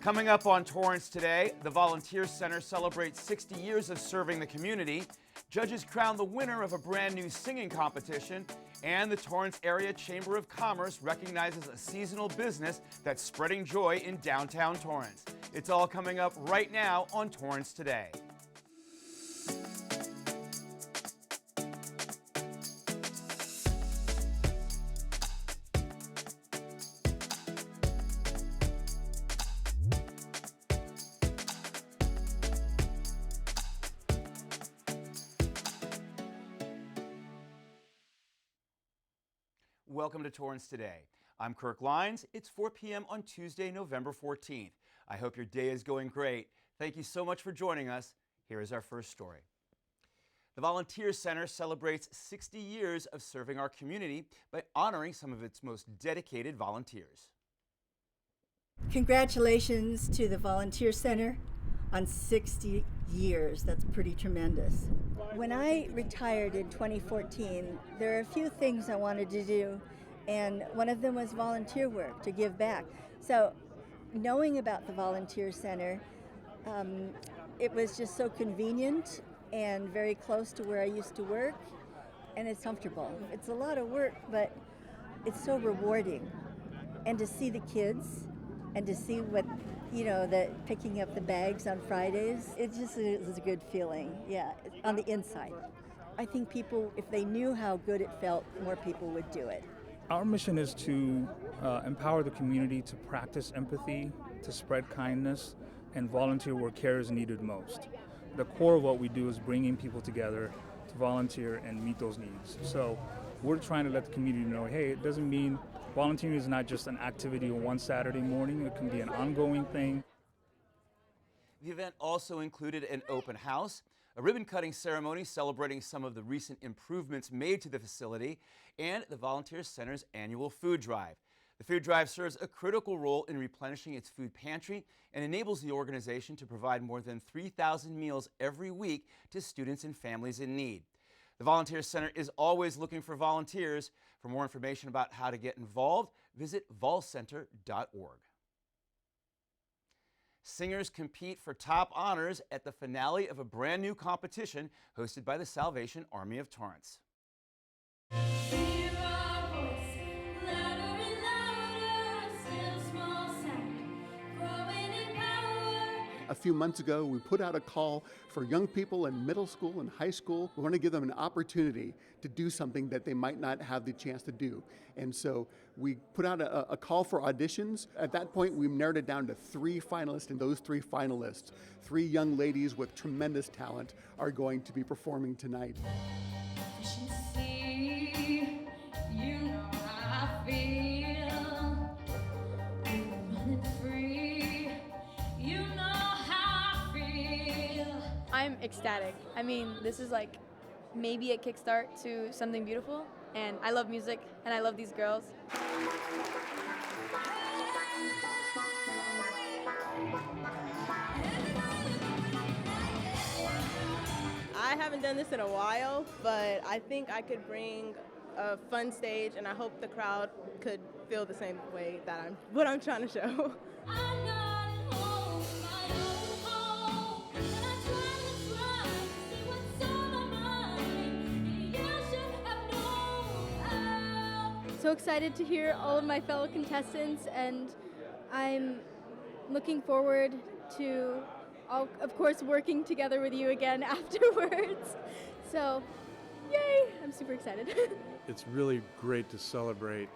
Coming up on Torrance Today, the Volunteer Center celebrates 60 years of serving the community. Judges crown the winner of a brand new singing competition. And the Torrance Area Chamber of Commerce recognizes a seasonal business that's spreading joy in downtown Torrance. It's all coming up right now on Torrance Today. Welcome to Torrance Today. I'm Kirk Lyons. It's 4 p.m. on Tuesday, November 14th. I hope your day is going great. Thank you so much for joining us. Here is our first story. The Volunteer Center celebrates 60 years of serving our community by honoring some of its most dedicated volunteers. Congratulations to the Volunteer Center on 60 years. That's pretty tremendous. When I retired in 2014, there are a few things I wanted to do, and one of them was volunteer work, to give back. So knowing about the Volunteer Center, it was just so convenient and very close to where I used to work, and it's comfortable. It's a lot of work, but it's so rewarding. And to see the kids and to see what, the picking up the bags on Fridays, it just is a good feeling, yeah, on the inside. I think people, if they knew how good it felt, more people would do it. Our mission is to empower the community to practice empathy, to spread kindness, and volunteer where care is needed most. The core of what we do is bringing people together to volunteer and meet those needs. So we're trying to let the community know, hey, it doesn't mean volunteering is not just an activity on one Saturday morning. It can be an ongoing thing. The event also included an open house, a ribbon-cutting ceremony celebrating some of the recent improvements made to the facility, and the Volunteer Center's annual food drive. The food drive serves a critical role in replenishing its food pantry and enables the organization to provide more than 3,000 meals every week to students and families in need. The Volunteer Center is always looking for volunteers. For more information about how to get involved, visit volcenter.org. Singers compete for top honors at the finale of a brand new competition hosted by the Salvation Army of Torrance. A few months ago, we put out a call for young people in middle school and high school. We want to give them an opportunity to do something that they might not have the chance to do. And so we put out a call for auditions. At that point, we narrowed it down to 3 finalists, and those 3 finalists, 3 young ladies with tremendous talent, are going to be performing tonight. I'm ecstatic. I mean, this is like maybe a kickstart to something beautiful, and I love music and I love these girls. I haven't done this in a while, but I think I could bring a fun stage, and I hope the crowd could feel the same way that what I'm trying to show. So excited to hear all of my fellow contestants, and I'm looking forward to, of course, working together with you again afterwards. So, yay! I'm super excited. It's really great to celebrate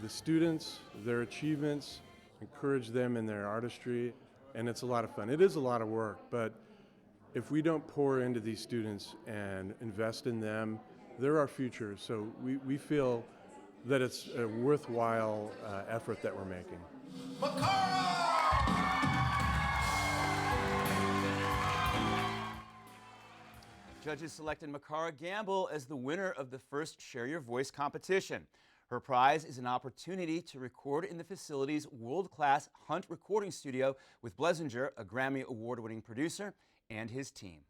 the students, their achievements, encourage them in their artistry, and it's a lot of fun. It is a lot of work, but if we don't pour into these students and invest in them, they're our future. So we feel that it's a worthwhile effort that we're making. Judges selected Makara Gamble as the winner of the first Share Your Voice competition. Her prize is an opportunity to record in the facility's world-class Hunt recording studio with Blesinger, a Grammy Award-winning producer, and his team.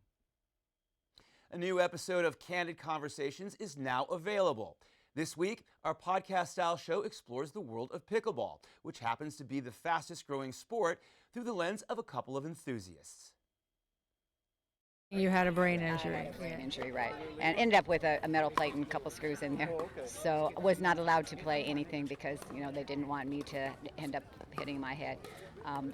A new episode of Candid Conversations is now available. This week, our podcast-style show explores the world of pickleball, which happens to be the fastest-growing sport through the lens of a couple of enthusiasts. You had a brain injury. I had a brain injury, right. And ended up with a metal plate and a couple screws in there. So I was not allowed to play anything because, they didn't want me to end up hitting my head.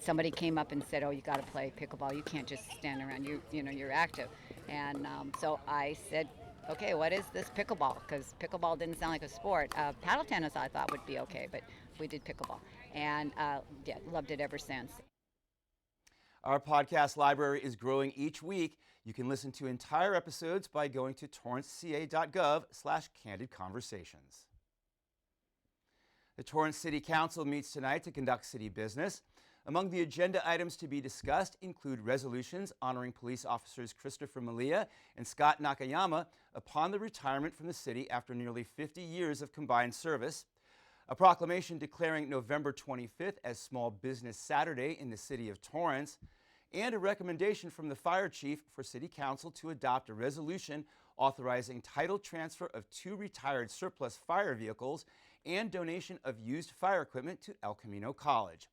Somebody came up and said, "Oh, you got to play pickleball. You can't just stand around. You're active." And so I said, "Okay, what is this pickleball?" Because pickleball didn't sound like a sport. Paddle tennis I thought would be okay, but we did pickleball. And loved it ever since. Our podcast library is growing each week. You can listen to entire episodes by going to torranceca.gov/candid conversations. The Torrance City Council meets tonight to conduct city business. Among the agenda items to be discussed include resolutions honoring police officers Christopher Malia and Scott Nakayama upon the retirement from the city after nearly 50 years of combined service, a proclamation declaring November 25th as Small Business Saturday in the City of Torrance, and a recommendation from the fire chief for City Council to adopt a resolution authorizing title transfer of 2 retired surplus fire vehicles and donation of used fire equipment to El Camino College.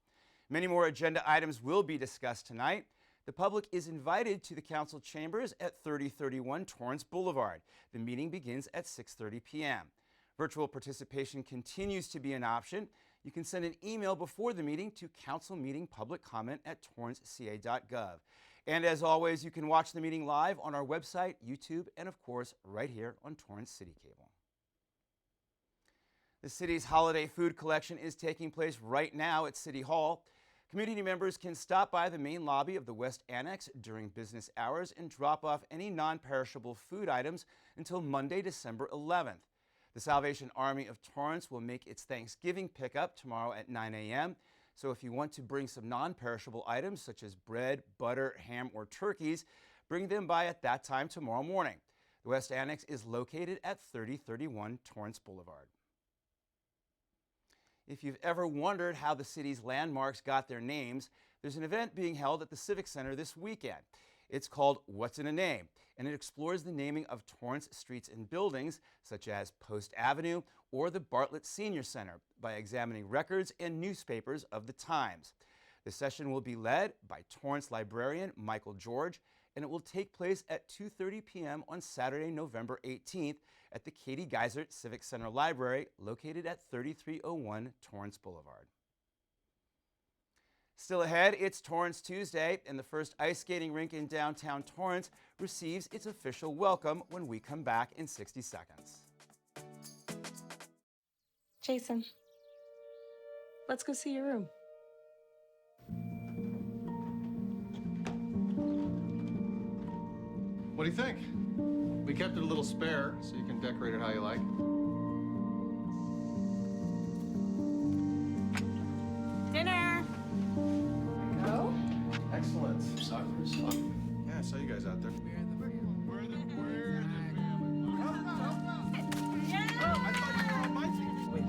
Many more agenda items will be discussed tonight. The public is invited to the council chambers at 3031 Torrance Boulevard. The meeting begins at 6:30 p.m. Virtual participation continues to be an option. You can send an email before the meeting to councilmeetingpubliccomment@torranceca.gov. And as always, you can watch the meeting live on our website, YouTube, and of course, right here on Torrance City Cable. The city's holiday food collection is taking place right now at City Hall. Community members can stop by the main lobby of the West Annex during business hours and drop off any non-perishable food items until Monday, December 11th. The Salvation Army of Torrance will make its Thanksgiving pickup tomorrow at 9 a.m. So if you want to bring some non-perishable items such as bread, butter, ham, or turkeys, bring them by at that time tomorrow morning. The West Annex is located at 3031 Torrance Boulevard. If you've ever wondered how the city's landmarks got their names, there's an event being held at the Civic Center this weekend. It's called What's in a Name, and it explores the naming of Torrance streets and buildings, such as Post Avenue or the Bartlett Senior Center, by examining records and newspapers of the times. The session will be led by Torrance librarian Michael George, and it will take place at 2:30 p.m. on Saturday, November 18th at the Katie Geisert Civic Center Library, located at 3301 Torrance Boulevard. Still ahead, it's Torrance Tuesday, and the first ice skating rink in downtown Torrance receives its official welcome when we come back in 60 seconds. Jason, let's go see your room. What do you think? We kept it a little spare, so you can decorate it how you like. Dinner! Go. Excellent. Soccer is fun. Yeah, I saw you guys out there. We're the family. Yeah! Oh, I thought you were on my team. Wait.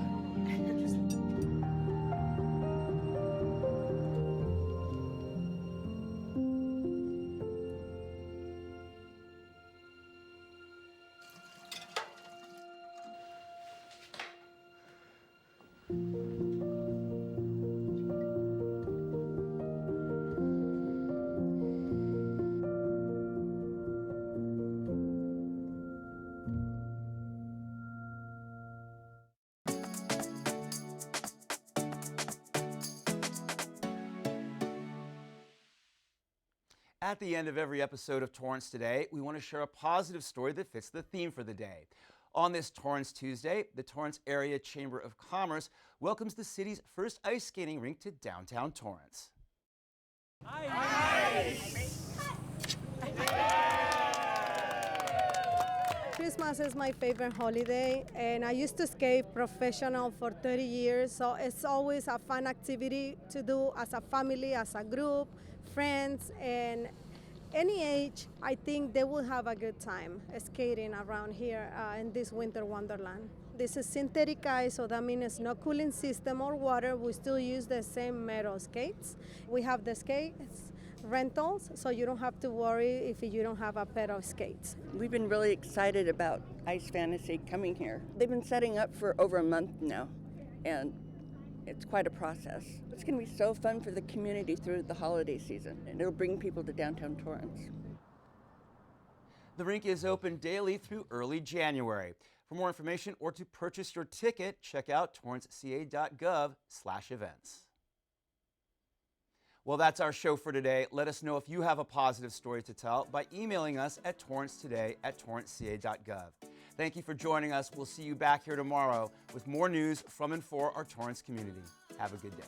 At the end of every episode of Torrance Today, we want to share a positive story that fits the theme for the day. On this Torrance Tuesday, the Torrance Area Chamber of Commerce welcomes the city's first ice skating rink to downtown Torrance. Christmas is my favorite holiday, and I used to skate professional for 30 years, so it's always a fun activity to do as a family, as a group, friends, and any age. I think they will have a good time skating around here in this winter wonderland. This is synthetic ice, so that means no cooling system or water. We still use the same metal skates. We have the skates rentals, so you don't have to worry if you don't have a pair of skates. We've been really excited about Ice Fantasy coming here. They've been setting up for over a month now, and it's quite a process. It's going to be so fun for the community through the holiday season, and it'll bring people to downtown Torrance. The rink is open daily through early January. For more information or to purchase your ticket, check out torranceca.gov/events. Well, that's our show for today. Let us know if you have a positive story to tell by emailing us at torrancetoday@torranceca.gov. Thank you for joining us. We'll see you back here tomorrow with more news from and for our Torrance community. Have a good day.